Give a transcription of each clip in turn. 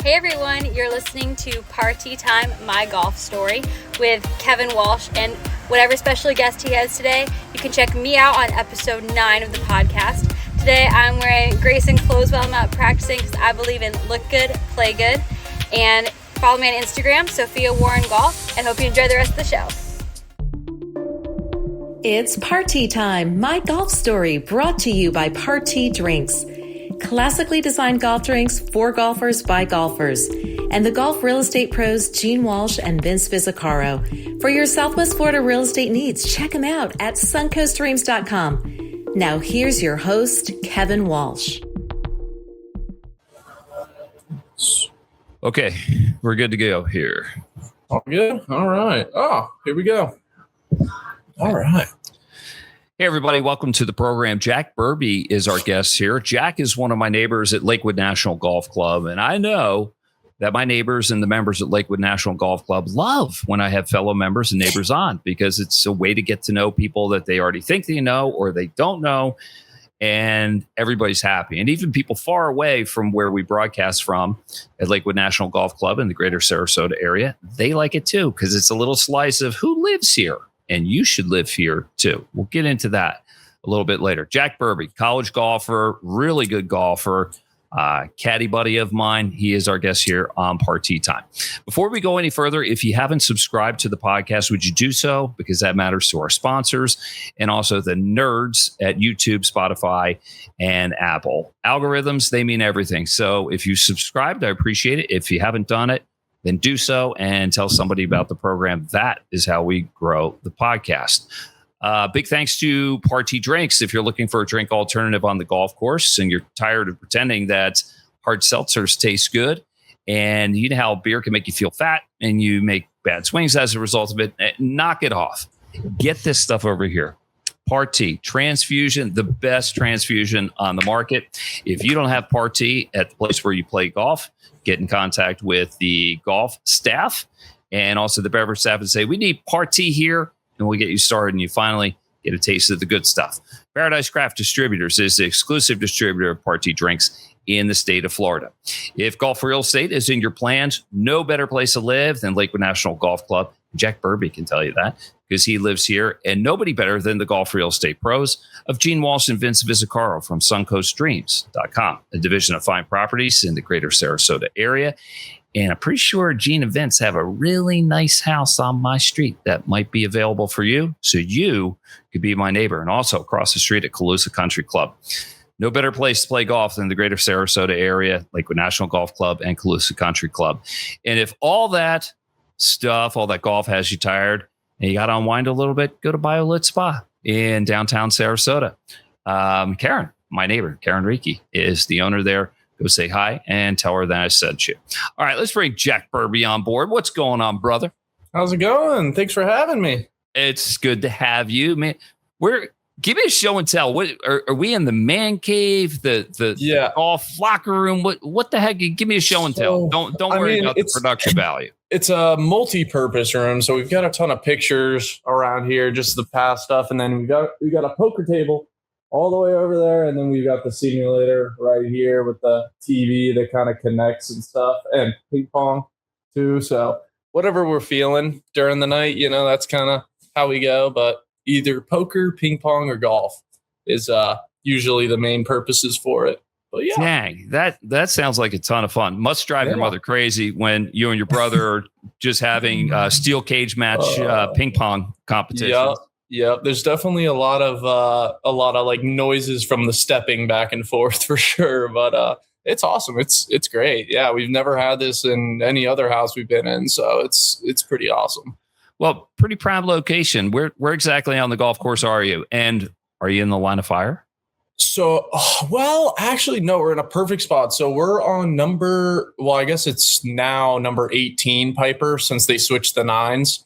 Hey everyone, you're listening to Party Time, My Golf Story with Kevin Walsh and whatever special guest he has today. You can check me out on episode 9 of the podcast. Today I'm wearing Grayson clothes while I'm out practicing because I believe in look good, play good. And follow me on Instagram, Sophia Warren Golf, and hope you enjoy the rest of the show. It's Party Time, My Golf Story, brought to you by Party Drinks. Classically designed golf drinks for golfers by golfers. And the golf real estate pros Gene Walsh and Vince Visicaro. For your Southwest Florida real estate needs, check them out at suncoastdreams.com. Now here's your host, Kevin Walsh. Okay, we're good to go here. All good? All right. Oh, here we go. All right. Hey, everybody. Welcome to the program. Jack Burbee is our guest here. Jack is one of my neighbors at Lakewood National Golf Club, and I know that my neighbors and the members at Lakewood National Golf Club love when I have fellow members and neighbors on because it's a way to get to know people that they already think they know or they don't know, and everybody's happy. And even people far away from where we broadcast from at Lakewood National Golf Club in the greater Sarasota area, they like it too because it's a little slice of who lives here. And you should live here too. We'll get into that a little bit later. Jack Burbee, college golfer, really good golfer, caddy buddy of mine. He is our guest here on Party Time. Before we go any further, if you haven't subscribed to the podcast, would you do so? Because that matters to our sponsors and also the nerds at YouTube, Spotify, and Apple. Algorithms, they mean everything. So if you subscribed, I appreciate it. If you haven't done it, then do so and tell somebody about the program. That is how we grow the podcast. Big thanks to Party Drinks. If you're looking for a drink alternative on the golf course and you're tired of pretending that hard seltzers taste good, and you know how beer can make you feel fat and you make bad swings as a result of it, knock it off. Get this stuff over here. Party Transfusion, the best transfusion on the market. If you don't have Party at the place where you play golf, get in contact with the golf staff and also the beverage staff and say, we need Party here, and we'll get you started and you finally get a taste of the good stuff. Paradise Craft Distributors is the exclusive distributor of Party drinks in the state of Florida. If golf real estate is in your plans, no better place to live than Lakewood National Golf Club. Jack Burbee can tell you that because he lives here, and nobody better than the golf real estate pros of Gene Walsh and Vince Visicaro from suncoastdreams.com, a division of fine properties in the greater Sarasota area. And I'm pretty sure Gene and Vince have a really nice house on my street that might be available for you, so you could be my neighbor. And also across the street at Calusa Country Club. No better place to play golf than the greater Sarasota area, Lakewood National Golf Club and Calusa Country Club. And if all that stuff, all that golf has you tired and you got to unwind a little bit, go to BioLit Spa in downtown Sarasota. Karen, my neighbor, Karen Reiki, is the owner there. Go say hi and tell her that I sent you. All right, let's bring Jack Burbee on board. What's going on, brother? How's it going? Thanks for having me. It's good to have you, man. Give me a show and tell. What are we in the man cave, the golf locker room? What the heck? Give me a show and tell. Don't worry about the production value. It's a multi-purpose room, so we've got a ton of pictures around here, just the past stuff, and then we got a poker table all the way over there, and then we've got the simulator right here with the TV that kind of connects and stuff, and ping pong too. So whatever we're feeling during the night, that's kind of how we go. But either poker, ping pong, or golf is usually the main purposes for it. But yeah. Dang, that sounds like a ton of fun. Must drive your mother crazy when you and your brother are just having steel cage match ping pong competitions. Yeah. There's definitely a lot of like noises from the stepping back and forth for sure. But it's awesome. It's great. Yeah, we've never had this in any other house we've been in, so it's pretty awesome. Well, pretty proud location. Where exactly on the golf course are you? And are you in the line of fire? So, actually, no, we're in a perfect spot. So we're on I guess it's now number 18 Piper since they switched the 9s.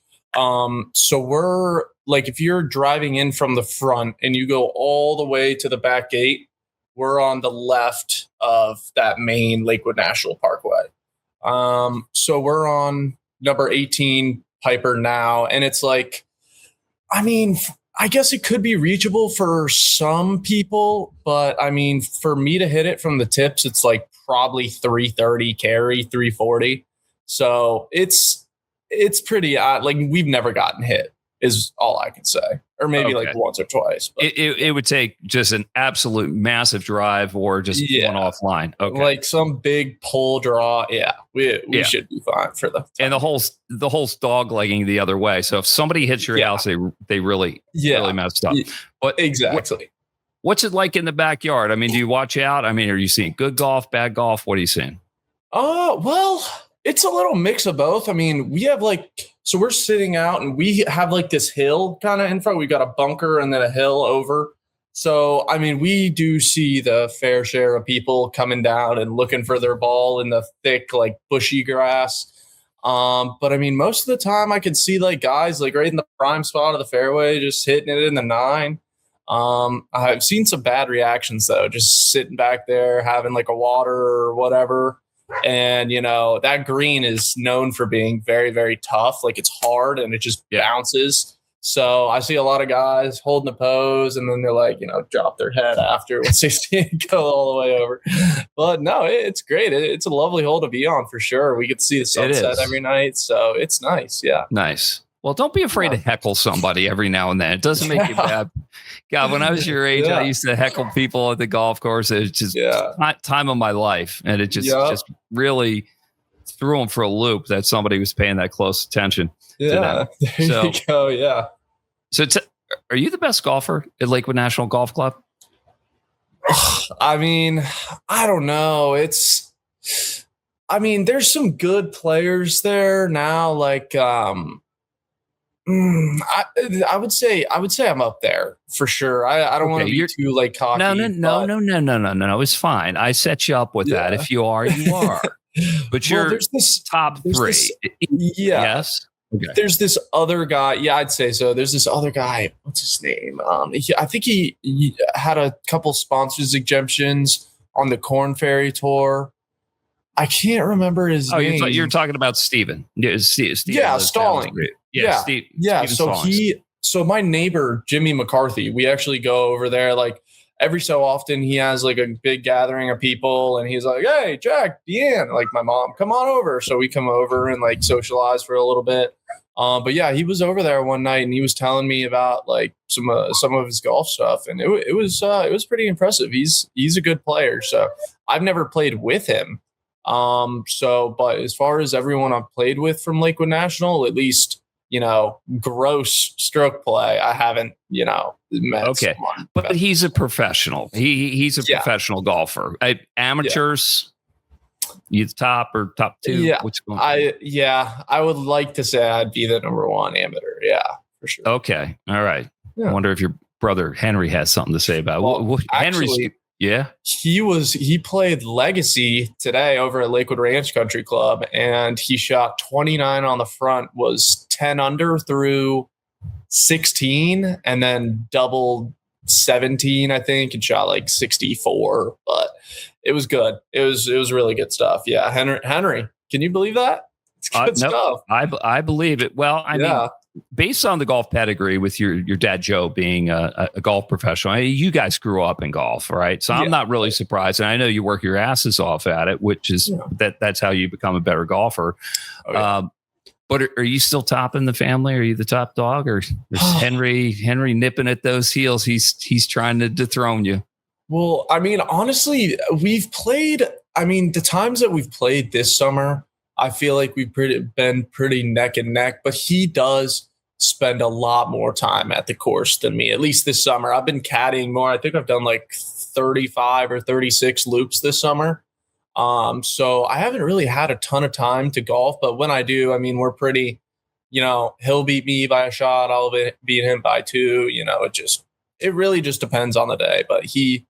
So we're like, if you're driving in from the front and you go all the way to the back gate, we're on the left of that main Lakewood National Parkway. So we're on number 18 Piper now. And it's like, I mean, I guess it could be reachable for some people, but I mean, for me to hit it from the tips, it's like probably 330 carry, 340. So it's pretty like we've never gotten hit is all I can say, or maybe like once or twice. But. It would take just an absolute massive drive or just one offline. Okay, like some big pull draw. Yeah, we should be fine for the time. And the whole dog legging the other way. So if somebody hits your house, they really messed up. But exactly. What's it like in the backyard? I mean, do you watch out? I mean, are you seeing good golf, bad golf? What are you seeing? Well, it's a little mix of both. I mean, we have so we're sitting out and we have like this hill kind of in front. We got a bunker and then a hill over. So, I mean, we do see the fair share of people coming down and looking for their ball in the thick, like bushy grass. But I mean, most of the time I can see like guys like right in the prime spot of the fairway, just hitting it in the 9. I've seen some bad reactions though, just sitting back there having like a water or whatever. And, that green is known for being very, very tough. Like it's hard and it just bounces. So I see a lot of guys holding the pose and then they're like, drop their head after once they see it go all the way over. But no, it's great. It's a lovely hole to be on for sure. We get to see the sunset every night. So it's nice. Yeah. Nice. Well, don't be afraid to heckle somebody every now and then. It doesn't make you bad. God, when I was your age, I used to heckle people at the golf course. It's just time of my life. And it just really threw them for a loop that somebody was paying that close attention to them. There you go. Yeah. So are you the best golfer at Lakewood National Golf Club? I mean, I don't know. There's some good players there now. Like, I would say I'm up there for sure. I don't want to be too like cocky. No. It's fine. I set you up with that. If you are, you are. But there's this top 3. Yes. Okay. There's this other guy. Yeah, I'd say so. There's this other guy. What's his name? I think he had a couple sponsors exemptions on the Corn Ferry Tour. I can't remember his name. You're talking about Steven. Yeah, Stalling. Yeah. So my neighbor, Jimmy McCarthy, we actually go over there like every so often. He has like a big gathering of people and he's like, hey, Jack, Deanne, like my mom, come on over. So we come over and like socialize for a little bit. But yeah, he was over there one night and he was telling me about like some of his golf stuff. And it was pretty impressive. He's a good player. So I've never played with him. But as far as everyone I've played with from Lakewood National, at least, gross stroke play, I haven't, met. Okay. But he's a professional. He's a professional golfer. Amateurs, you top or top 2? Yeah. What's going on? I would like to say I'd be the number 1 amateur. Yeah, for sure. Okay. All right. Yeah. I wonder if your brother Henry has something to say about it. Well, Henry's. Yeah. He played Legacy today over at Lakewood Ranch Country Club and he shot 29 on the front, was 10 under through 16 and then doubled 17, I think, and shot like 64, but it was good. It was really good stuff. Yeah. Henry, can you believe that? It's good stuff. I believe it. Well, I mean, based on the golf pedigree with your dad, Joe, being a golf professional, you guys grew up in golf, right? So I'm not really surprised. And I know you work your asses off at it, which is that's how you become a better golfer. But are you still topping the family? Are you the top dog, or is Henry nipping at those heels? He's trying to dethrone you. Well, I mean, honestly, we've played. I mean, the times that we've played this summer, I feel like we've been pretty neck and neck, but he does spend a lot more time at the course than me, at least this summer. I've been caddying more. I think I've done like 35 or 36 loops this summer. So I haven't really had a ton of time to golf, but when I do, I mean, we're pretty, he'll beat me by a shot. I'll beat him by 2, it really just depends on the day, but he's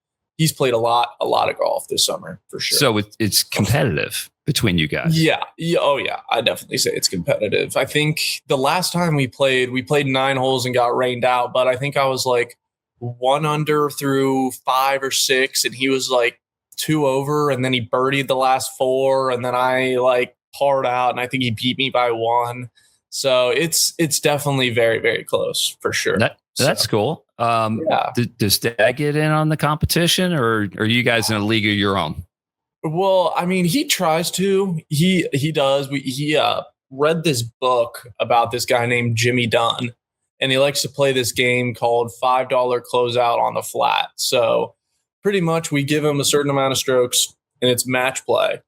played a lot of golf this summer for sure. So it's competitive between you guys. Yeah. Oh yeah. I definitely say it's competitive. I think the last time we played 9 holes and got rained out, but I think I was like 1 under through 5 or 6 and he was like 2 over and then he birdied the last 4 and then I like parred out and I think he beat me by 1. So it's definitely very, very close for sure. That's cool. Does Dad get in on the competition or are you guys in a league of your own? Well, I mean, he tries to. He does. He read this book about this guy named Jimmy Dunn, and he likes to play this game called $5 closeout on the flat. So pretty much we give him a certain amount of strokes, and it's match play.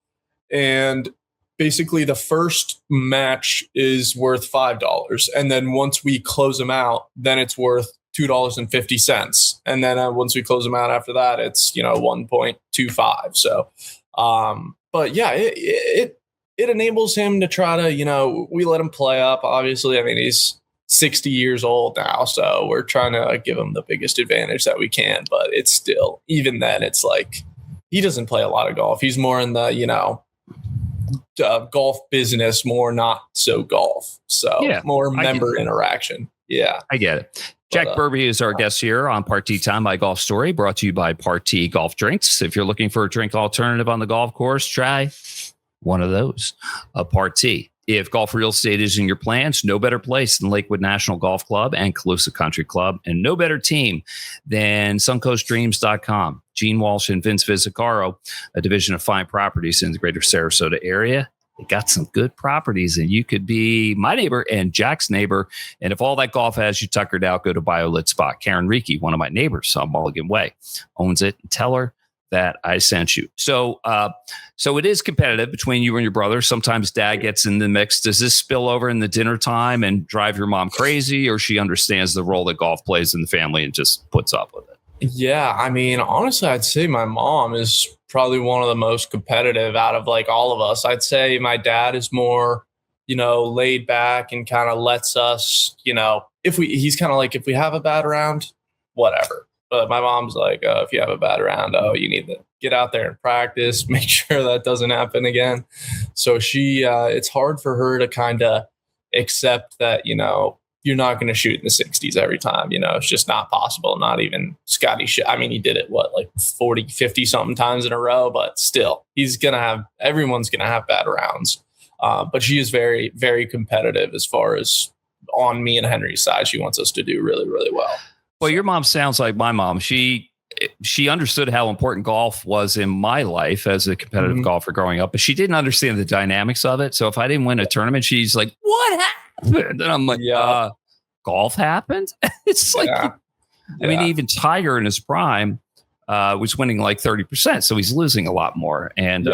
And basically the first match is worth $5. And then once we close them out, then it's worth $2.50. And then once we close them out after that, it's, 1.25. So, but yeah, it enables him to try to, we let him play up. Obviously, I mean, he's 60 years old now, so we're trying to give him the biggest advantage that we can. But it's still, even then, it's like he doesn't play a lot of golf. He's more in the, golf business, more not so golf. So more member interaction. Yeah, I get it. Jack Burbee is our guest here on Party Time, My Golf Story, brought to you by Party Golf Drinks. If you're looking for a drink alternative on the golf course, try one of those, a Party. If golf real estate is in your plans, no better place than Lakewood National Golf Club and Calusa Country Club, and no better team than suncoastdreams.com. Gene Walsh and Vince Vizzacaro, a division of Fine Properties in the greater Sarasota area. They got some good properties, and you could be my neighbor and Jack's neighbor. And if all that golf has you tuckered out, go to BioLit Spot. Karen Reiki, one of my neighbors on Mulligan Way, owns it. And tell her that I sent you. So it is competitive between you and your brother. Sometimes dad gets in the mix. Does this spill over in the dinner time and drive your mom crazy, or she understands the role that golf plays in the family and just puts up with it? Yeah, I mean, honestly, I'd say my mom is probably one of the most competitive out of like all of us. I'd say my dad is more, laid back and kind of lets us, he's kind of like, if we have a bad round, whatever. But my mom's like, if you have a bad round, you need to get out there and practice, make sure that doesn't happen again. So it's hard for her to kind of accept that, you're not going to shoot in the 60s every time. It's just not possible. Not even Scotty. I mean, he did it, 40, 50 something times in a row, but still everyone's going to have bad rounds. But she is very, very competitive as far as on me and Henry's side. She wants us to do really, really well. Well, your mom sounds like my mom. She understood how important golf was in my life as a competitive golfer growing up, but she didn't understand the dynamics of it. So if I didn't win a tournament, she's like, "What happened?" And I'm like, golf happened? It's like, I mean, even Tiger in his prime was winning like 30%. So he's losing a lot more. And,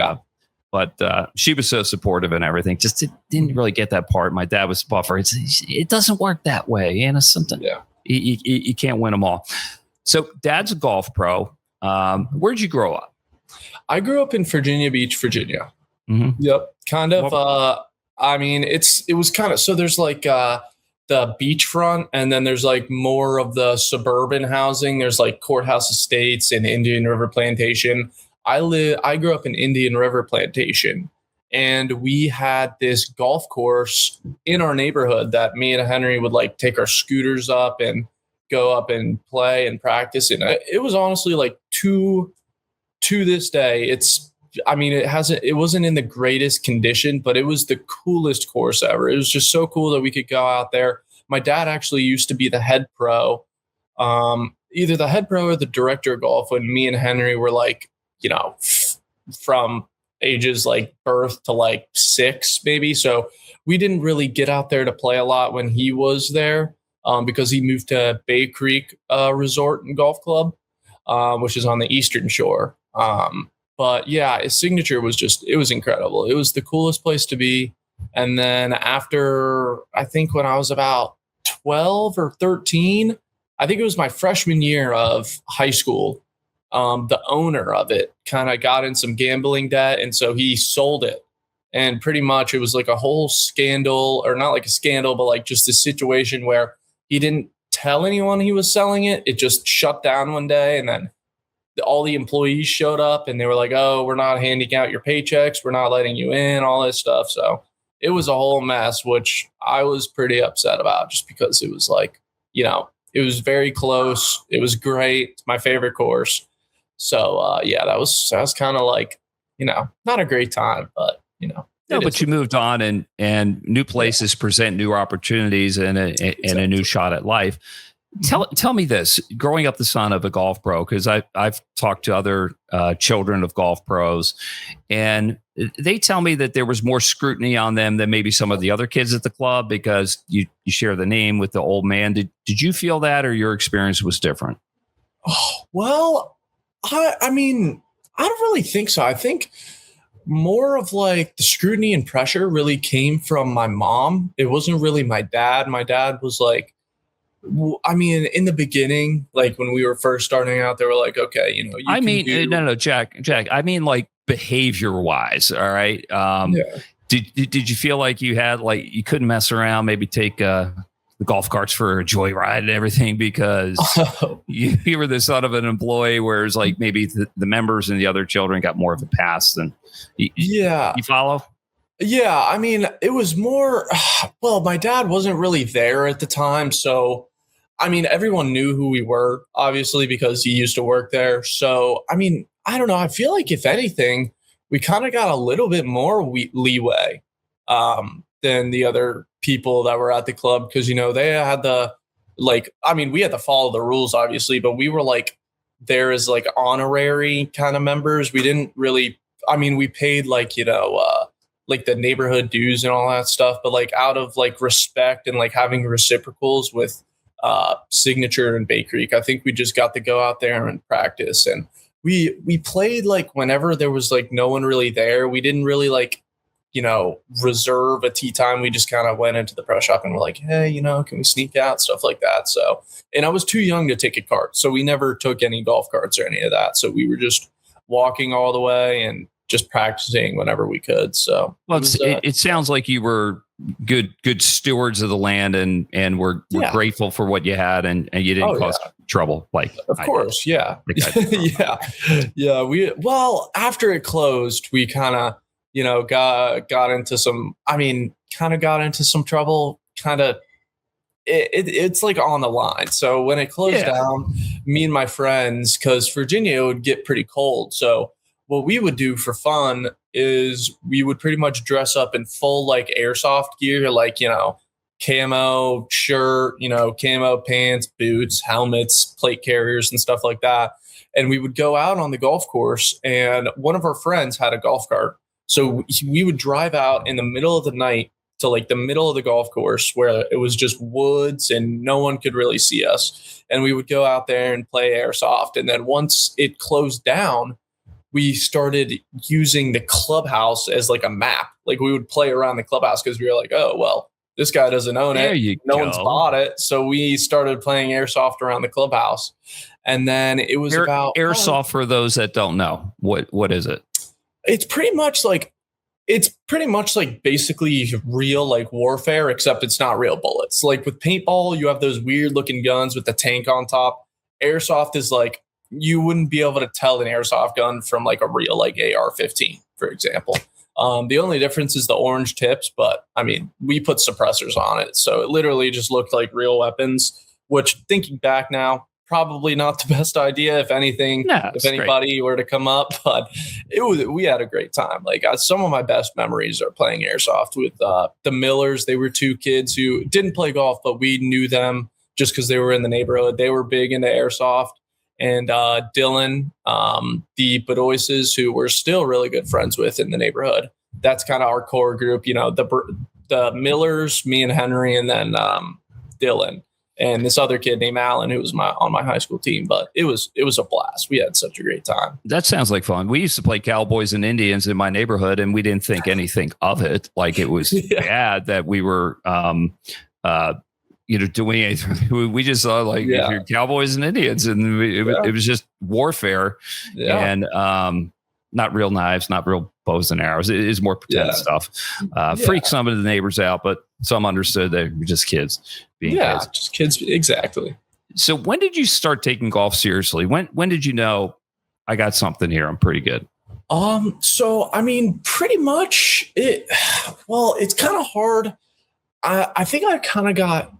but she was so supportive and everything. Just didn't really get that part. My dad was a buffer. It doesn't work that way. And it's something. Yeah. You can't win them all. So dad's a golf pro. Where'd you grow up? I grew up in Virginia Beach, Virginia. Mm-hmm. Yep. Kind of. I mean, it was kind of, so there's like the beachfront, and then there's like more of the suburban housing. There's like Courthouse Estates and Indian River Plantation. I grew up in Indian River Plantation, and we had this golf course in our neighborhood that me and Henry would like take our scooters up and go up and play and practice. And it was honestly like to this day, it wasn't in the greatest condition, but it was the coolest course ever. It was just so cool that we could go out there. My dad actually used to be the head pro, either the head pro or the director of golf when me and Henry were like, from ages like birth to like 6 maybe. So we didn't really get out there to play a lot when he was there, because he moved to Bay Creek Resort and Golf Club, which is on the Eastern Shore. But yeah, his signature it was incredible. It was the coolest place to be. And then after, I think when I was about 12 or 13, I think it was my freshman year of high school, the owner of it kind of got in some gambling debt. And so he sold it. And pretty much it was like a whole scandal, or not like a scandal, but like just a situation where he didn't tell anyone he was selling it. It just shut down one day. And then all the employees showed up and they were like, "Oh, we're not handing out your paychecks. We're not letting you in," all this stuff. So it was a whole mess, which I was pretty upset about, just because it was like, it was very close. It was great. It's my favorite course. So that was kind of like, not a great time, but No, but you moved on, and new places present new opportunities and a new shot at life. Tell me this, growing up the son of a golf pro, because I've talked to other children of golf pros, and they tell me that there was more scrutiny on them than maybe some of the other kids at the club because you share the name with the old man. Did you feel that, or your experience was different? Oh, well, I mean, I don't really think so. I think more of like the scrutiny and pressure really came from my mom. It wasn't really my dad. My dad was like, I mean, in the beginning, like when we were first starting out, they were like, okay, you know, no, Jack, I mean, like behavior wise. All right. Yeah. Did you feel like you had, like, you couldn't mess around, maybe take, the golf carts for a joyride and everything because you were the son of an employee, whereas like maybe the members and the other children got more of a pass than yeah. You follow? Yeah. I mean, it was more, well, my dad wasn't really there at the time. So, I mean, everyone knew who we were, obviously, because he used to work there. So, I mean, I don't know. I feel like if anything, we kind of got a little bit more leeway than the other people that were at the club. Because, you know, they had we had to follow the rules, obviously, but we were like there as like honorary kind of members. We didn't really, we paid like, you know, like the neighborhood dues and all that stuff, but like out of like respect and like having reciprocals with Signature and Bay Creek, I think we just got to go out there and practice. And we played like whenever there was like no one really there. We didn't really like, you know, reserve a tee time. We just kind of went into the pro shop and were like, hey, you know, can we sneak out? Stuff like that. So, and I was too young to take a cart. So we never took any golf carts or any of that. So we were just walking all the way and just practicing whenever we could. So, well, it sounds like you were good stewards of the land and were grateful for what you had, and you didn't cause trouble. Like, of course. Yeah. Yeah. After it closed, we kind of, you know, got into some trouble. It's like on the line. So when it closed down, me and my friends, because Virginia would get pretty cold. So what we would do for fun is we would pretty much dress up in full like airsoft gear, like, you know, camo shirt, you know, camo pants, boots, helmets, plate carriers and stuff like that. And we would go out on the golf course, and one of our friends had a golf cart. So we would drive out in the middle of the night to like the middle of the golf course where it was just woods and no one could really see us. And we would go out there and play airsoft. And then once it closed down, we started using the clubhouse as like a map. Like we would play around the clubhouse because we were like, oh, well, this guy doesn't own it. No one's bought it. So we started playing airsoft around the clubhouse. And then it was about airsoft. For those that don't know, what is it? It's pretty much like basically real like warfare, except it's not real bullets. Like with paintball, you have those weird looking guns with the tank on top. Airsoft is like, you wouldn't be able to tell an airsoft gun from like a real like AR-15, for example. The only difference is the orange tips, but I mean, we put suppressors on it. So it literally just looked like real weapons, which thinking back now, probably not the best idea. If anything, if anybody were to come up, but we had a great time. Like some of my best memories are playing airsoft with the Millers. They were two kids who didn't play golf, but we knew them just because they were in the neighborhood. They were big into airsoft. And Dylan, the Bedoises, who we're still really good friends with in the neighborhood. That's kind of our core group, you know, the Millers, me and Henry, and then Dylan, and this other kid named Alan, who was on my high school team. But it was a blast. We had such a great time. That sounds like fun. We used to play Cowboys and Indians in my neighborhood, and we didn't think anything of it. Like it was bad that we were doing anything. We just saw like Cowboys and Indians, and it was just warfare, and not real knives, not real bows and arrows. It is more pretend stuff. Freaked some of the neighbors out, but some understood they were just kids being kids. Just kids, exactly. So when did you start taking golf seriously? When did you know I got something here? I'm pretty good. So I mean, pretty much it's kind of hard. I think I kind of got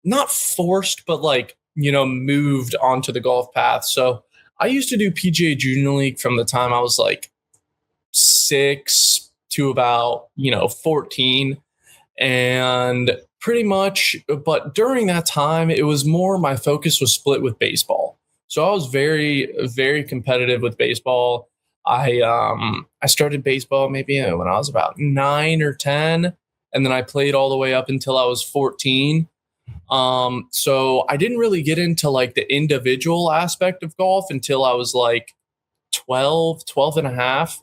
not forced, but like, you know, moved onto the golf path. So I used to do PGA Junior League from the time I was like 6 to about, 14. And pretty much, but during that time, it was more my focus was split with baseball. So I was very, very competitive with baseball. I started baseball maybe when I was about 9 or 10, and then I played all the way up until I was 14. So I didn't really get into like the individual aspect of golf until I was like 12 and a half.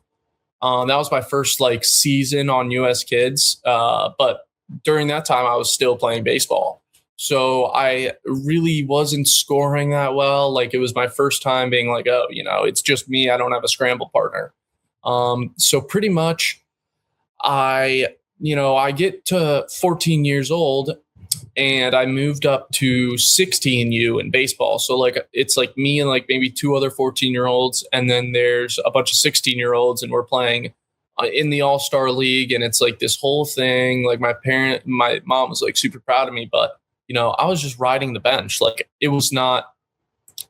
That was my first like season on US Kids. But during that time, I was still playing baseball. So I really wasn't scoring that well. Like it was my first time being like, oh, it's just me. I don't have a scramble partner. So pretty much I get to 14 years old and I moved up to 16U in baseball. So like it's like me and like maybe 2 other 14-year-olds, and then there's a bunch of 16-year-olds, and we're playing in the All-Star League, and it's like this whole thing. Like my mom was like super proud of me, but I was just riding the bench. Like it was not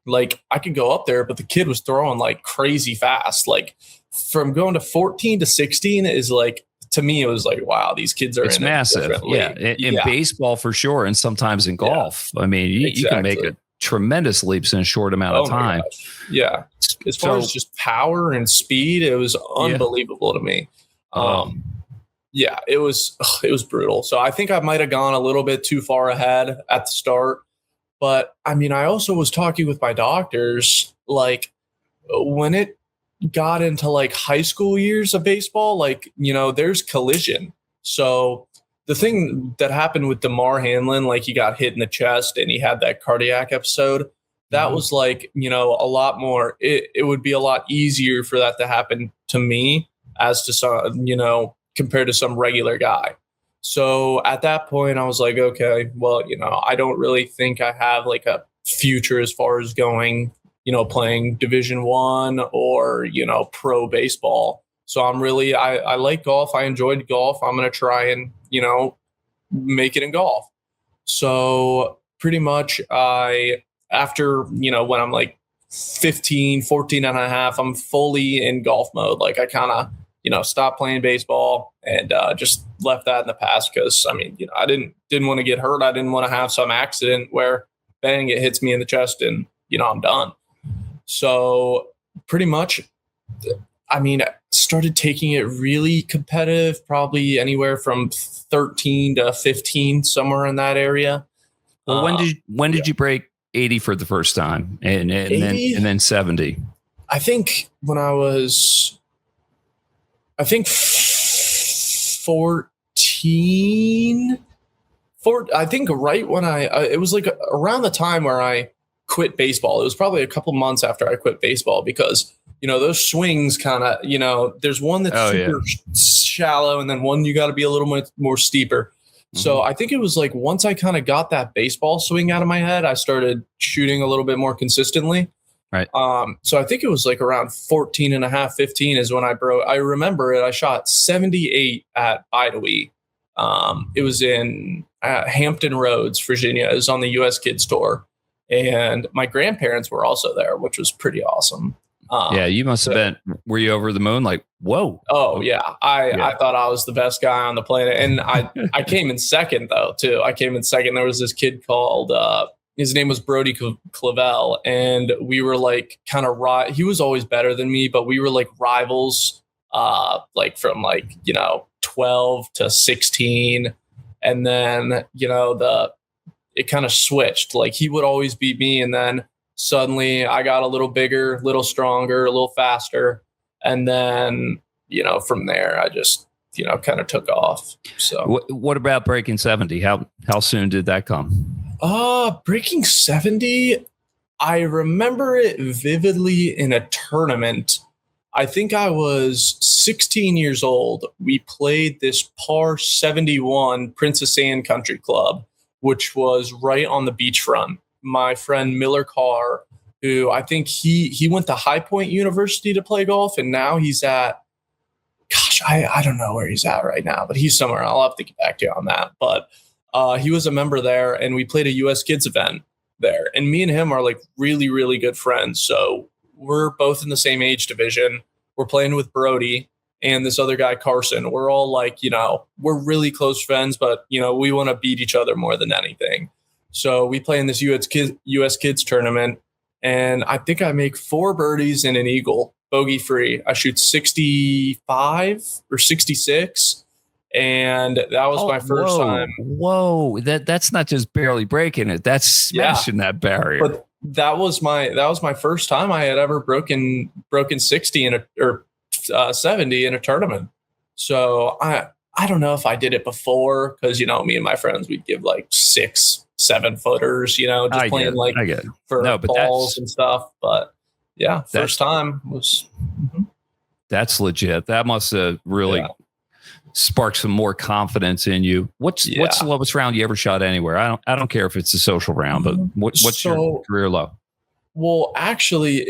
like I could go up there, but the kid was throwing like crazy fast. Like from going to 14 to 16 is like, to me, it was like, wow, these kids are it's massive. Yeah. In baseball for sure. And sometimes in golf. I mean, you can make a tremendous leaps in a short amount of time. Yeah. As far as just power and speed, it was unbelievable to me. Yeah, it was brutal. So I think I might have gone a little bit too far ahead at the start. But I mean, I also was talking with my doctors, like when it got into like high school years of baseball, like, there's collision. So the thing that happened with DeMar Hamlin, like he got hit in the chest and he had that cardiac episode. That was like, a lot more, it would be a lot easier for that to happen to me as to some, compared to some regular guy. So at that point, I was like, okay, well, I don't really think I have like a future as far as going, playing Division I or, pro baseball. So I'm really, I like golf. I enjoyed golf. I'm going to try and, make it in golf. So pretty much after, when I'm like 14 and a half, I'm fully in golf mode. Like I kind of, stopped playing baseball and just left that in the past because, I mean, I didn't want to get hurt. I didn't want to have some accident where bang, it hits me in the chest and, I'm done. So pretty much, I mean, I started taking it really competitive, probably anywhere from 13 to 15, somewhere in that area. Well, when did you break 80 for the first time and then 70? I think when I was, 14, I think right when it was like around the time where I quit baseball. It was probably a couple months after I quit baseball because, those swings kind of, there's one that's super shallow and then one you got to be a little more steeper. Mm-hmm. So I think it was like once I kind of got that baseball swing out of my head, I started shooting a little bit more consistently. Right. So I think it was like around 14 and a half, 15 is when I broke. I remember it. I shot 78 at Idaho. It was in Hampton Roads, Virginia. It was on the US Kids Tour. And my grandparents were also there, which was pretty awesome. Yeah, you must have been. Were you over the moon? Like, whoa. Oh, yeah. I thought I was the best guy on the planet. And I came in second, though, too. I came in second. There was this kid called his name was Brody Clavel, and we were like kind of he was always better than me, but we were like rivals, like from like 12 to 16, and then it kind of switched. Like he would always beat me, and then suddenly I got a little bigger, a little stronger, a little faster, and then from there I just kind of took off. So what about breaking 70? How soon did that come? Breaking 70, I remember it vividly in a tournament. I think I was 16 years old. We played this par 71 Princess Anne Country Club, which was right on the beachfront. My friend Miller Carr, who I think he went to High Point University to play golf, and now he's at, I don't know where he's at right now, but he's somewhere. I'll have to get back to you on that. But he was a member there, and we played a US Kids event there. And me and him are like really, really good friends. So we're both in the same age division. We're playing with Brody, and this other guy, Carson. We're all like, we're really close friends, but, we want to beat each other more than anything. So we play in this US Kids tournament, and I think I make 4 birdies and an eagle, bogey free. I shoot 65 or 66. And that was my first time. Whoa. That's not just barely breaking it. That's smashing that barrier. But that was my first time I had ever broken 60 or 70 in a tournament. So I don't know if I did it before, because me and my friends, we'd give like 6-7 footers, just playing for balls and stuff. But yeah, first time was. Mm-hmm. That's legit. That must have really sparked some more confidence in you. What's the lowest round you ever shot anywhere? I don't care if it's a social round, but what's your career low? Well, actually,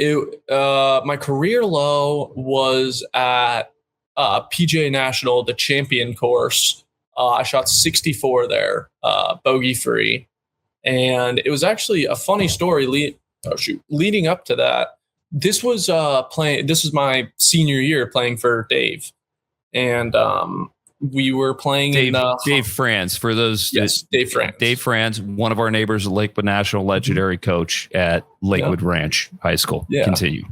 my career low was at PGA National, the champion course. I shot 64 there, bogey free. And it was actually a funny story leading up to that. This was my senior year playing for Dave. And we were playing Dave Frantz, for those. Yes, Dave Frantz. Dave Frantz, one of our neighbors at Lakewood National, legendary coach at Lakewood Ranch High School. Yeah. Continue.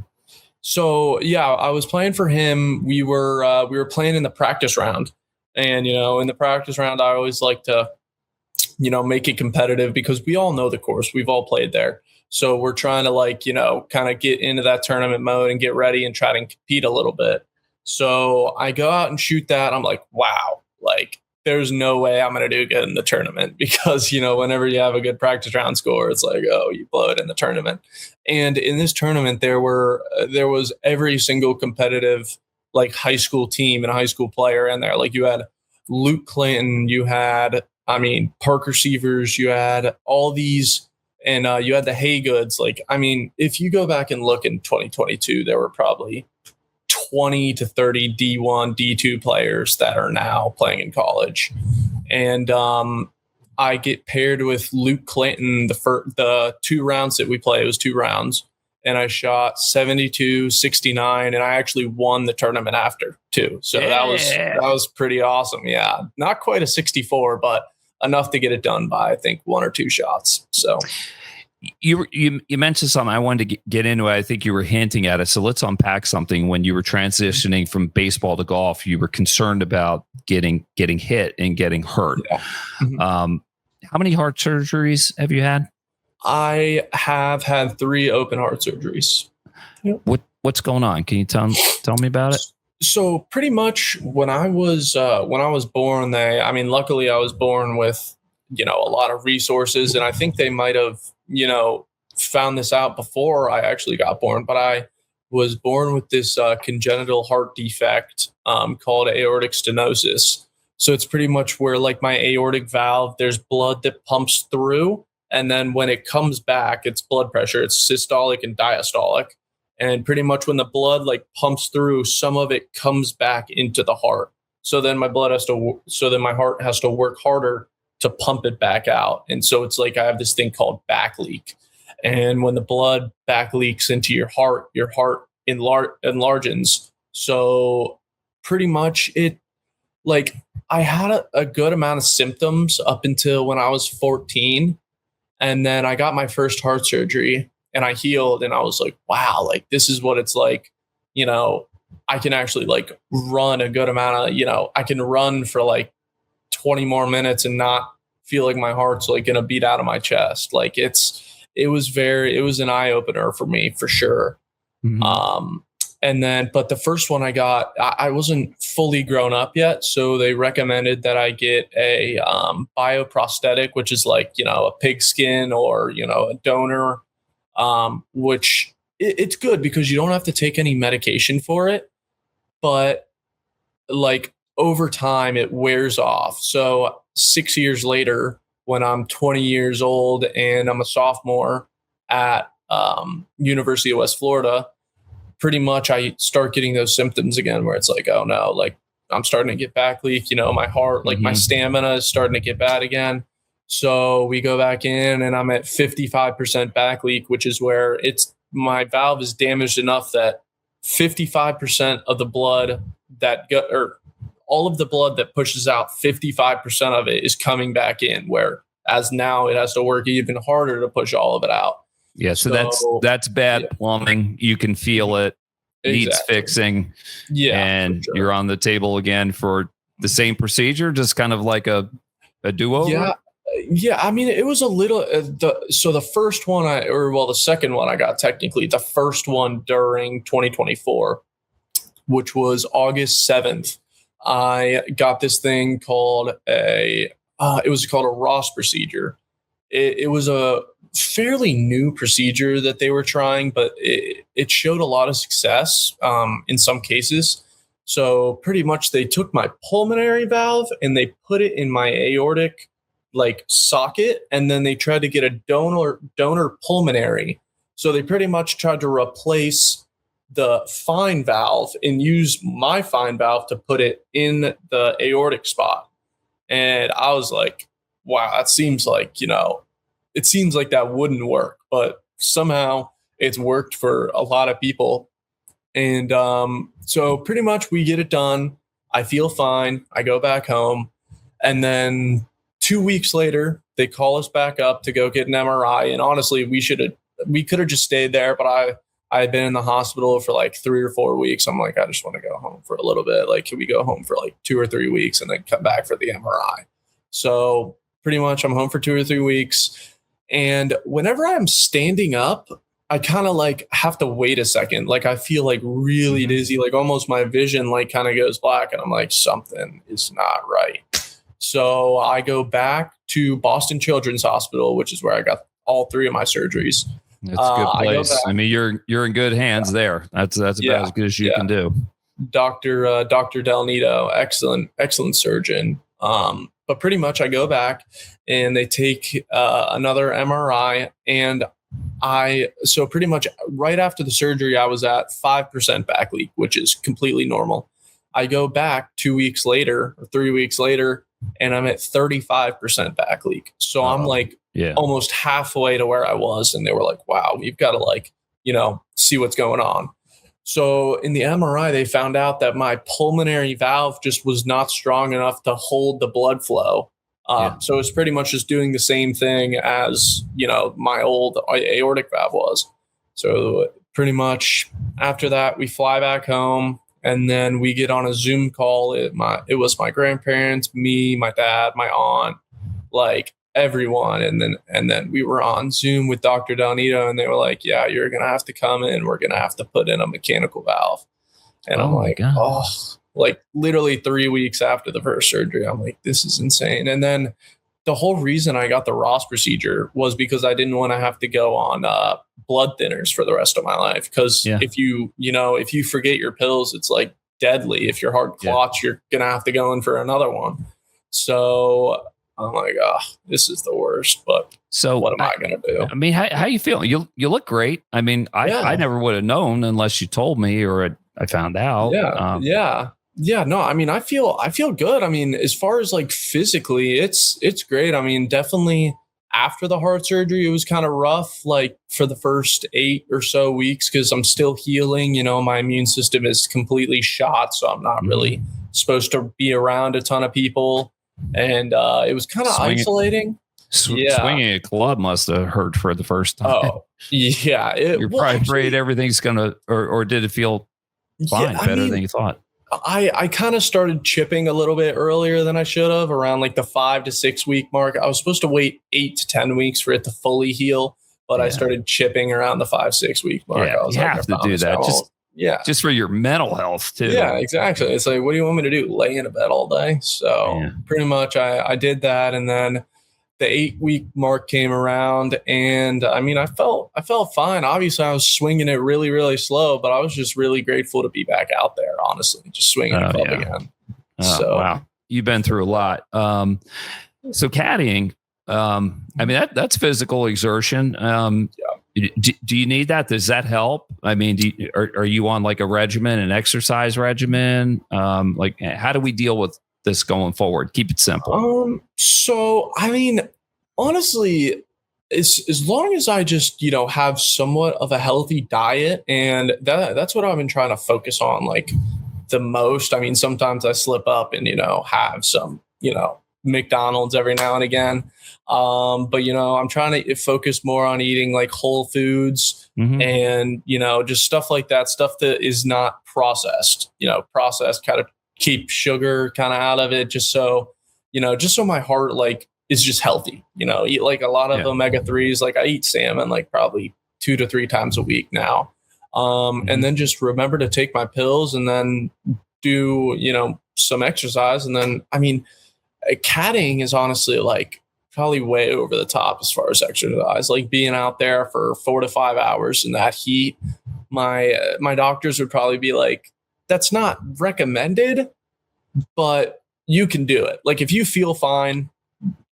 So I was playing for him. We were playing in the practice round, and in the practice round, I always like to, make it competitive, because we all know the course. We've all played there. So we're trying to kind of get into that tournament mode and get ready and try to compete a little bit. So I go out and shoot that. I'm like, wow, there's no way I'm going to do good in the tournament, because, whenever you have a good practice round score, it's like, oh, you blow it in the tournament. And in this tournament, there was every single competitive, high school team and a high school player in there. You had Luke Clinton, you had, Parker Sievers, you had all these, and you had the Haygoods. If you go back and look in 2022, there were probably 20 to 30 D1, D2 players that are now playing in college. And I get paired with Luke Clinton. The 2 rounds that we play, it was 2 rounds. And I shot 72, 69, and I actually won the tournament after too. So that was pretty awesome. Yeah. Not quite a 64, but enough to get it done by, I think, 1 or 2 shots. So you mentioned something I wanted to get into. I think you were hinting at it. So let's unpack something. When you were transitioning from baseball to golf, you were concerned about getting hit and getting hurt. Yeah. Mm-hmm. How many heart surgeries have you had? I have had 3 open heart surgeries. Yep. What's going on? Can you tell me about it? So pretty much when I was born, luckily I was born with, a lot of resources, and I think they might have, found this out before I actually got born, but I was born with this congenital heart defect called aortic stenosis. So it's pretty much where my aortic valve, there's blood that pumps through. And then when it comes back, it's blood pressure. It's systolic and diastolic. And pretty much when the blood pumps through, some of it comes back into the heart. So then my heart has to work harder to pump it back out. And so it's I have this thing called back leak. And when the blood back leaks into your heart enlarges. So pretty much I had a good amount of symptoms up until when I was 14. And then I got my first heart surgery and I healed, and I was like, wow, this is what it's like. I can actually run a good amount of, I can run for 20 more minutes and not feel like my heart's going to beat out of my chest. It was an eye opener for me for sure. Mm-hmm. And then, but the first one I got, I wasn't fully grown up yet. So they recommended that I get a bioprosthetic, which is a pig skin or, a donor, which it's good because you don't have to take any medication for it. But over time, it wears off. So 6 years later, when I'm 20 years old and I'm a sophomore at University of West Florida, pretty much I start getting those symptoms again where it's oh no, I'm starting to get back leak, my heart, my stamina is starting to get bad again. So we go back in and I'm at 55% back leak, which is where my valve is damaged enough that 55% of the blood that gut, or all of the blood that pushes out, 55% of it is coming back in, where as now it has to work even harder to push all of it out. Yeah. So that's bad plumbing. You can feel it. Needs fixing. Yeah. And you're on the table again for the same procedure, just kind of like a do-over. Yeah. Yeah. I mean, it was a little, the first one the second one I got, technically the first one during 2024, which was August 7th. I got this thing called it was called a Ross procedure. It was a fairly new procedure that they were trying, but it showed a lot of success in some cases. So pretty much they took my pulmonary valve and they put it in my aortic socket, and then they tried to get a donor pulmonary. So they pretty much tried to replace the fine valve and use my fine valve to put it in the aortic spot. And I was like, wow, that seems like, it seems like that wouldn't work, but somehow it's worked for a lot of people. And so pretty much we get it done. I feel fine. I go back home. And then 2 weeks later, they call us back up to go get an MRI. And honestly, we could have just stayed there, but I had been in the hospital for 3 or 4 weeks. I'm like, I just want to go home for a little bit. Can we go home for 2 or 3 weeks and then come back for the MRI? So pretty much I'm home for 2 or 3 weeks. And whenever I'm standing up, I kind of have to wait a second. I feel really dizzy, almost my vision kind of goes black, and I'm like, something is not right. So I go back to Boston Children's Hospital, which is where I got all 3 of my surgeries. It's a good place. I mean, you're in good hands there. That's about as good as you can do. Dr. Del Nido, excellent surgeon. But pretty much I go back and they take another MRI, and so pretty much right after the surgery, I was at 5% back leak, which is completely normal. I go back 2 weeks later or 3 weeks later, and I'm at 35% back leak. So I'm almost halfway to where I was. And they were like, wow, you've got to see what's going on. So in the MRI, they found out that my pulmonary valve just was not strong enough to hold the blood flow. So it's pretty much just doing the same thing as, my old aortic valve was. So pretty much after that, we fly back home. And then we get on a Zoom call. It was my grandparents, me, my dad, my aunt, everyone. And then we were on Zoom with Dr. Del Nido, and they were like, yeah, you're going to have to come in. We're going to have to put in a mechanical valve. And I'm like, literally 3 weeks after the first surgery, I'm like, this is insane. And then the whole reason I got the Ross procedure was because I didn't want to have to go on blood thinners for the rest of my life. Because if you forget your pills, it's deadly. If your heart clots, you're going to have to go in for another one. So I'm like, this is the worst. But so what am I going to do? I mean, how you feeling? You look great. I mean, I never would have known unless you told me or I found out. Yeah, no, I mean, I feel good. I mean, as far as physically, it's great. I mean, definitely after the heart surgery, it was kind of rough, for the first 8 or so weeks, because I'm still healing. My immune system is completely shot, so I'm not really supposed to be around a ton of people. And it was kind of isolating. Swinging a club must have hurt for the first time. Oh, yeah. You're probably afraid everything's going to, or did it feel fine, better than you thought? I kind of started chipping a little bit earlier than I should have, around the 5 to 6 week mark. I was supposed to wait 8 to 10 weeks for it to fully heal, but I started chipping around the 5 6 week mark. Yeah, I was you have to do that. Just for your mental health too. Yeah, exactly. It's what do you want me to do? Lay in a bed all day? So pretty much I did that. And then the 8 week mark came around, and I mean, I felt fine. Obviously I was swinging it really, really slow, but I was just really grateful to be back out there, honestly, just swinging the club again. So wow, you've been through a lot. So caddying, I mean, that's physical exertion. Do you need that? Does that help? I mean, are you on a regimen, an exercise regimen? How do we deal with this going forward? Keep it simple. So, I mean, honestly, as long as I just, have somewhat of a healthy diet, and that's what I've been trying to focus on, the most. I mean, sometimes I slip up and, have some, McDonald's every now and again. But, I'm trying to focus more on eating like whole foods and, just stuff like that, stuff that is not processed, processed, kind of keep sugar kind of out of it, just so my heart like is just healthy, eat like a lot of omega-3s. Like I eat salmon like probably 2 to 3 times a week now. And then just remember to take my pills and then do, some exercise. And then, I mean, caddying is honestly like probably way over the top as far as exercise, like being out there for 4 to 5 hours in that heat. My doctors would probably be like, that's not recommended, but you can do it. Like if you feel fine,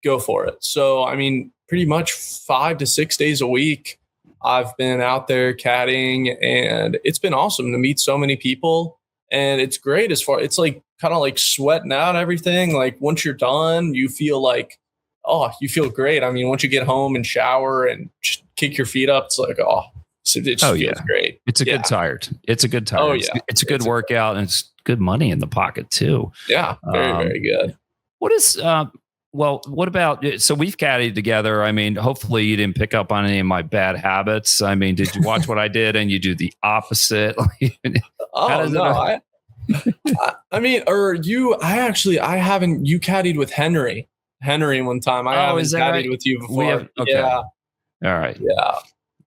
go for it. So, I mean, pretty much 5 to 6 days a week, I've been out there caddying, and it's been awesome to meet so many people. And it's great it's like kind of like sweating out everything. Like once you're done, you feel like, you feel great. I mean, once you get home and shower and just kick your feet up, it's like, it just feels great. It's a good tired. It's a good tired. Oh, yeah. It's a good workout, and it's good money in the pocket too. Yeah. Very, very good. What is, what about, so we've caddied together. I mean, hopefully you didn't pick up on any of my bad habits. I mean, did you watch what I did and you do the opposite? I haven't, you caddied with Henry one time. I haven't caddied with you before. Yeah. All right. Yeah.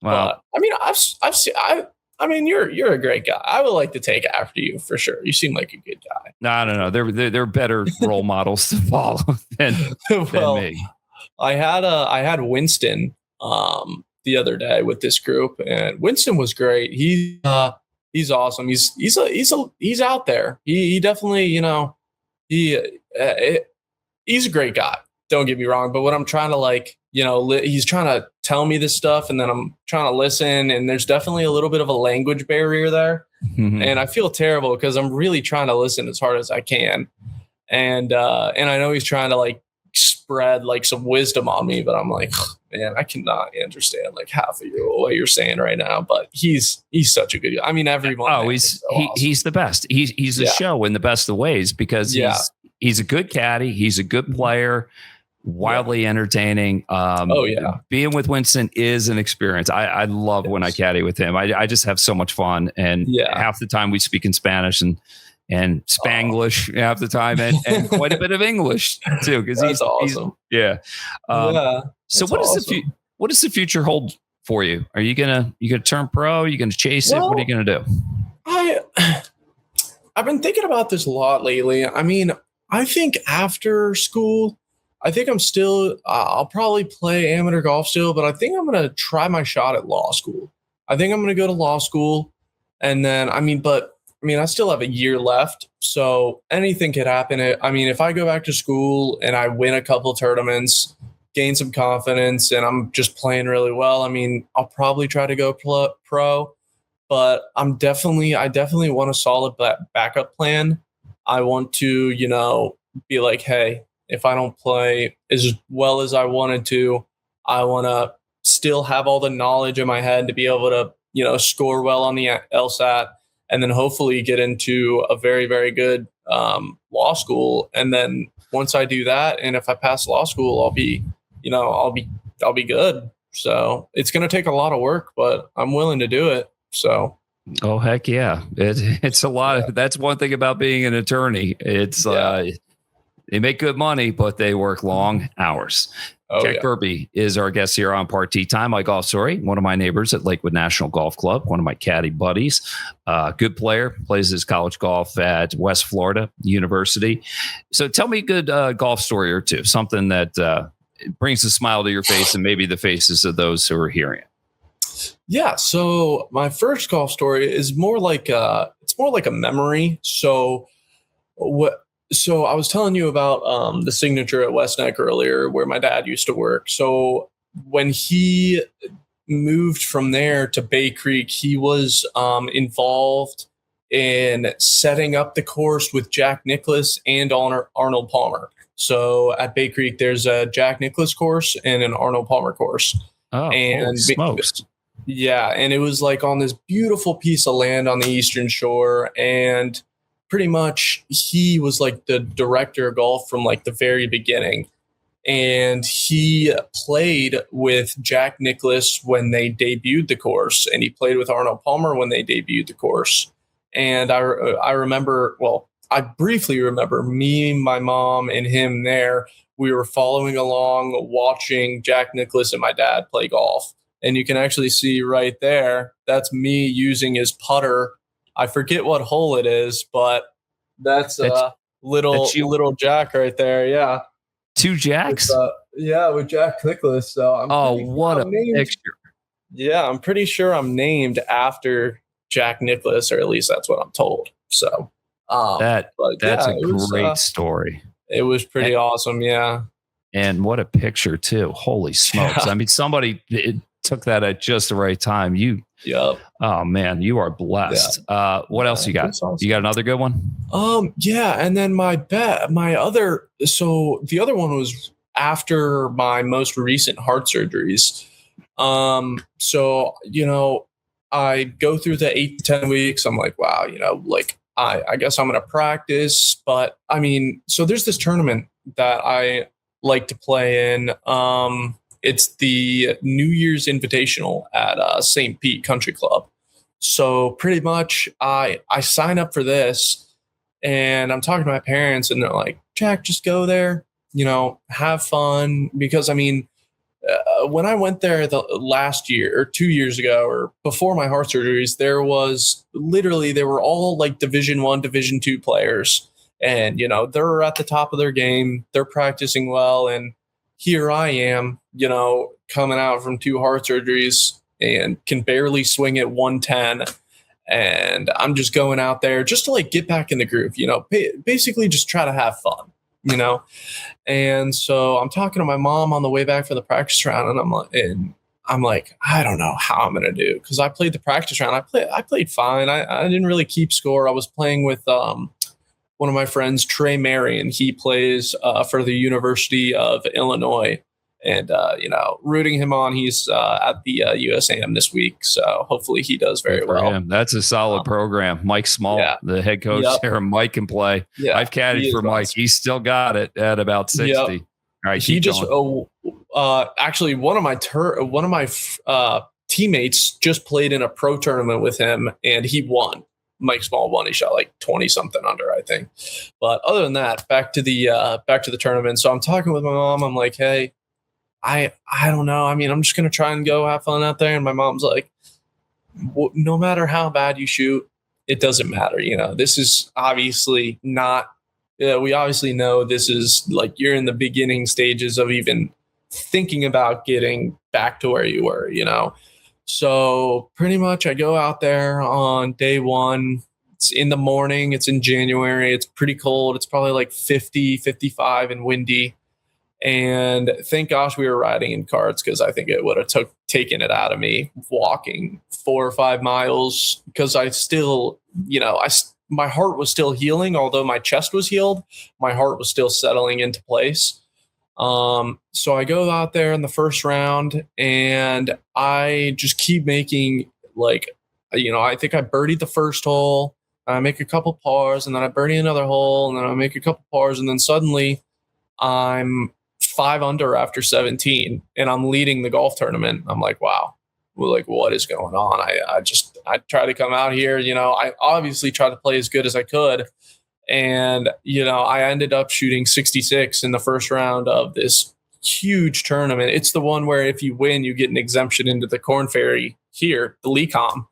Well, but, I mean, I've seen, I mean, you're a great guy. I would like to take after you for sure. You seem like a good guy. No. They're better role models to follow than me. I had Winston the other day with this group, and Winston was great. He's awesome. He's out there. He definitely, he's a great guy. Don't get me wrong. But what I'm trying to he's trying to tell me this stuff, and then I'm trying to listen. And there's definitely a little bit of a language barrier there. And I feel terrible because I'm really trying to listen as hard as I can. And I know he's trying to like spread like some wisdom on me, but I'm like, man, I cannot understand like half of what you're saying right now. But he's such a good guy. I mean, everyone. Oh, he's the best. He's a show in the best of ways, because he's a good caddy. He's a good player. Wildly entertaining. Being with Winston is an experience. I love when I caddy with him. I just have so much fun, and half the time we speak in Spanish and Spanglish half the time, and quite a bit of English too, because he's awesome. So what does the future hold for you? Are you gonna turn pro? Are you gonna chase it? What are you gonna do? I've been thinking about this a lot lately. I mean, I think after school, I think I'll probably play amateur golf still, but I think I'm going to try my shot at law school. I think I'm going to go to law school. And then, I still have a year left, so anything could happen. If I go back to school and I win a couple tournaments, gain some confidence, and I'm just playing really well, I'll probably try to go pro, but I definitely want a solid backup plan. I want to, be like, hey, if I don't play as well as I wanted to, I want to still have all the knowledge in my head to be able to, score well on the LSAT, and then hopefully get into a very, very good law school. And then once I do that, and if I pass law school, I'll be good. So it's going to take a lot of work, but I'm willing to do it. So. Oh, heck yeah. It's a lot. That's one thing about being an attorney. It's they make good money, but they work long hours. Jack Burbee is our guest here on Party Time, my golf story. One of my neighbors at Lakewood National Golf Club, one of my caddy buddies, good player, plays his college golf at West Florida University. So tell me a good golf story or two, something that brings a smile to your face and maybe the faces of those who are hearing it. Yeah. So my first golf story is more like a memory. So I was telling you about the signature at West Neck earlier, where my dad used to work. So when he moved from there to Bay Creek, he was involved in setting up the course with Jack Nicklaus and Arnold Palmer. So at Bay Creek, there's a Jack Nicklaus course and an Arnold Palmer course. Oh, and smokes. Yeah. And it was like on this beautiful piece of land on the Eastern Shore. And pretty much he was like the director of golf from like the very beginning. And he played with Jack Nicklaus when they debuted the course, and he played with Arnold Palmer when they debuted the course. And I remember, well, I briefly remember me, my mom, and him there. We were following along, watching Jack Nicklaus and my dad play golf. And you can actually see right there, that's me using his putter. I forget what hole it is, but that's little Jack right there. Yeah. 2 Jacks? With Jack Nicklaus. So what a picture. Yeah, I'm pretty sure I'm named after Jack Nicklaus, or at least that's what I'm told. So that's a great story. It was pretty awesome, yeah. And what a picture too. Holy smokes. Yeah. I mean, somebody took that at just the right time. Oh man, you are blessed. Yeah. What else you got? Awesome. You got another good one? Yeah. And then the other one was after my most recent heart surgeries. So, I go through the 8 to 10 weeks. I'm like, wow, I guess I'm going to practice, but I mean, so there's this tournament that I like to play in. It's the New Year's Invitational at St. Pete Country Club. So pretty much I sign up for this, and I'm talking to my parents, and they're like, Jack, just go there, have fun. Because I mean, when I went there the last year or 2 years ago, or before my heart surgeries, they were all like Division I, Division II players. And, they're at the top of their game. They're practicing well. And here I am, coming out from 2 heart surgeries and can barely swing at 110. And I'm just going out there just to like get back in the groove, basically just try to have fun, And so I'm talking to my mom on the way back from the practice round, and I'm like, I don't know how I'm going to do, because I played the practice round. I played fine. I didn't really keep score. I was playing with one of my friends, Trey Marion. He plays for the University of Illinois, and rooting him on. He's at the USAM this week, so hopefully he does very well. That's a solid program. Mike Small, the head coach there. Mike can play. Yeah, I've caddied for Mike. Awesome. He's still got it at about 60. All right, he just actually one of my teammates just played in a pro tournament with him, and he won. Mike Small won. He shot like 20 something under, I think. But other than that, back to the tournament. So I'm talking with my mom. I'm like, hey, I don't know. I mean, I'm just going to try and go have fun out there. And my mom's like, no matter how bad you shoot, it doesn't matter. This is obviously not, we obviously know this is like, you're in the beginning stages of even thinking about getting back to where you were, So pretty much I go out there on day one. It's in the morning. It's in January. It's pretty cold. It's probably like 50, 55 and windy. And thank gosh we were riding in carts, because I think it would have taken it out of me walking 4 or 5 miles, because I still, my heart was still healing. Although my chest was healed, my heart was still settling into place. So I go out there in the first round, and I just keep making I think I birdied the first hole, and I make a couple pars, and then I birdie another hole, and then I make a couple pars, and then suddenly I'm 5 under after 17, and I'm leading the golf tournament. I'm like, wow, what is going on? I try to come out here, I obviously tried to play as good as I could. And, I ended up shooting 66 in the first round of this huge tournament. It's the one where if you win, you get an exemption into the Corn Ferry here, the Lecom.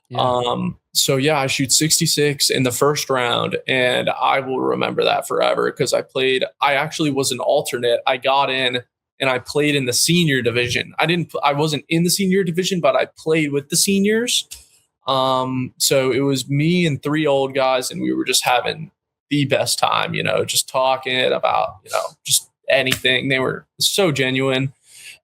Yeah. I shoot 66 in the first round, and I will remember that forever, because I actually was an alternate. I got in and I played in the senior division. I wasn't in the senior division, but I played with the seniors. So it was me and 3 old guys, and we were just having the best time, just talking about, just anything. They were so genuine.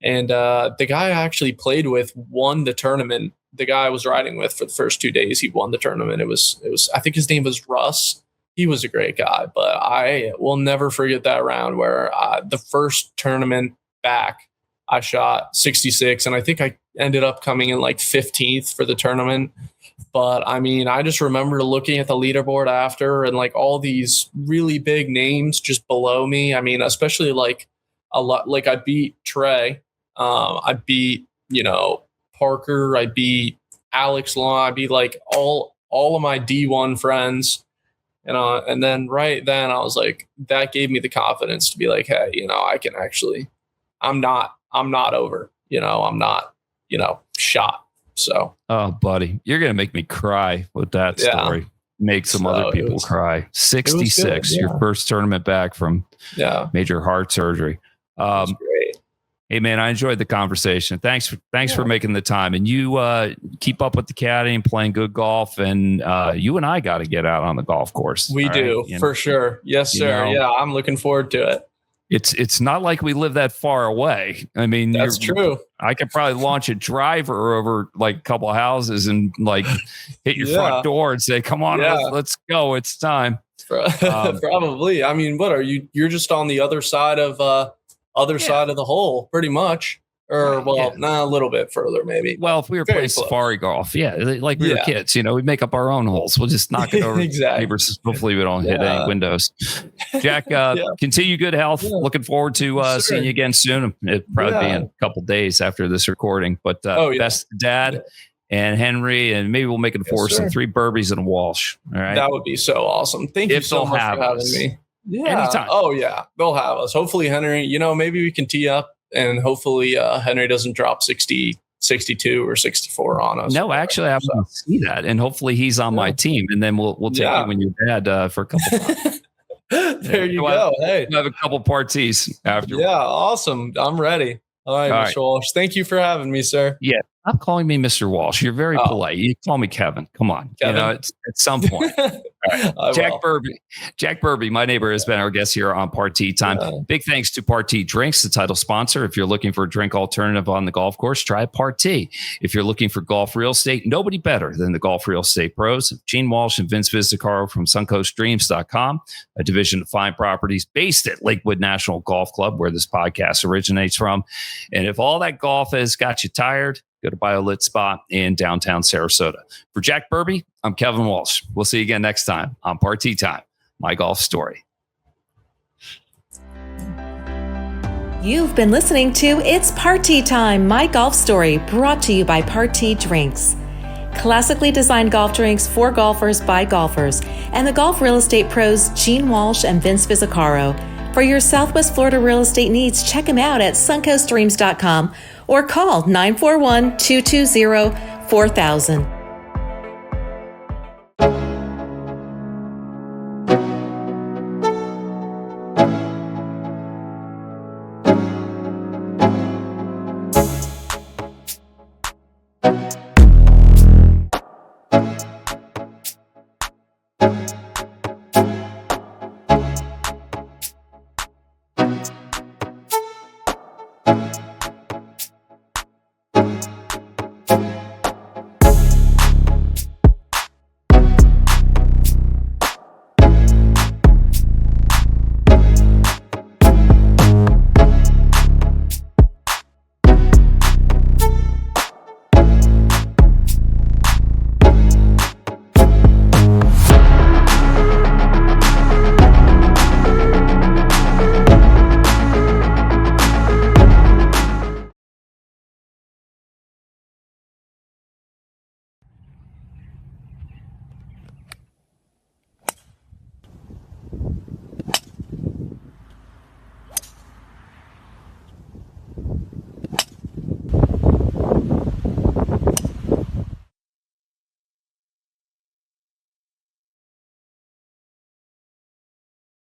And the guy I actually played with won the tournament. The guy I was riding with for the first 2 days, he won the tournament. It was, I think his name was Russ. He was a great guy, but I will never forget that round where the first tournament back, I shot 66, and I think I ended up coming in like 15th for the tournament. But I mean, I just remember looking at the leaderboard after and like all these really big names just below me. I mean, especially like a lot, like I beat Trey. I beat, Parker. I beat Alex Long. I beat like all of my D1 friends. And then right then I was like, that gave me the confidence to be like, hey, I can actually, I'm not over, I'm not, shot. So, oh, buddy, you're going to make me cry with that story. Make some other people cry. 66, your first tournament back from major heart surgery. Great. Hey man, I enjoyed the conversation. Thanks for making the time. And you keep up with the caddy and playing good golf. And you and I got to get out on the golf course. We do, for sure. Yes, sir. Yeah, I'm looking forward to it. It's not like we live that far away. I mean, that's true. I could probably launch a driver over like a couple of houses and like hit your front door and say, "Come on, let's go. It's time." Probably. I mean, what are you? You're just on the other side of side of the hole, pretty much. Or a little bit further, maybe. Well, if we were playing safari golf, like we were kids, we make up our own holes. We'll just knock it over. Exactly. Neighbors. Hopefully, we don't hit any windows. Jack, continue good health. Looking forward to seeing you again soon. It'll probably be in a couple days after this recording. But best to Dad and Henry, and maybe we'll make it four, some 3 Burbees and a Walsh. All right, that would be so awesome. Thank you so much for having me. Yeah. Anytime. Oh yeah, they'll have us. Hopefully, Henry. Maybe we can tee up. And hopefully Henry doesn't drop 60, 62 or 64 on us. No, actually, I want to see that. And hopefully he's on my team. And then we'll take you when you're dad for a couple of months. There you go. Hey, we'll have a couple parties after. Yeah, awesome. I'm ready. All right, Mr. Walsh. Thank you for having me, sir. Yeah. Stop calling me Mr. Walsh. You're very polite. You call me Kevin. Come on. Kevin? It's at some point. Right. Jack Burbee, my neighbor, has been our guest here on Party Time. Big thanks to Party Drinks, the title sponsor. If you're looking for a drink alternative on the golf course, try Party. If you're looking for golf real estate, nobody better than the golf real estate pros, Gene Walsh and Vince Vizzacaro from SuncoastDreams.com, a division of fine properties based at Lakewood National Golf Club, where this podcast originates from. And if all that golf has got you tired, go to BioLit Spa in downtown Sarasota. For Jack Burbee, I'm Kevin Walsh. We'll see you again next time on Party Time, my golf story. You've been listening to It's Party Time, my golf story, brought to you by Party Drinks. Classically designed golf drinks for golfers by golfers, and the golf real estate pros Gene Walsh and Vince Vizzacaro. For your Southwest Florida real estate needs, check them out at SuncoastDreams.com or call 941-220-4000.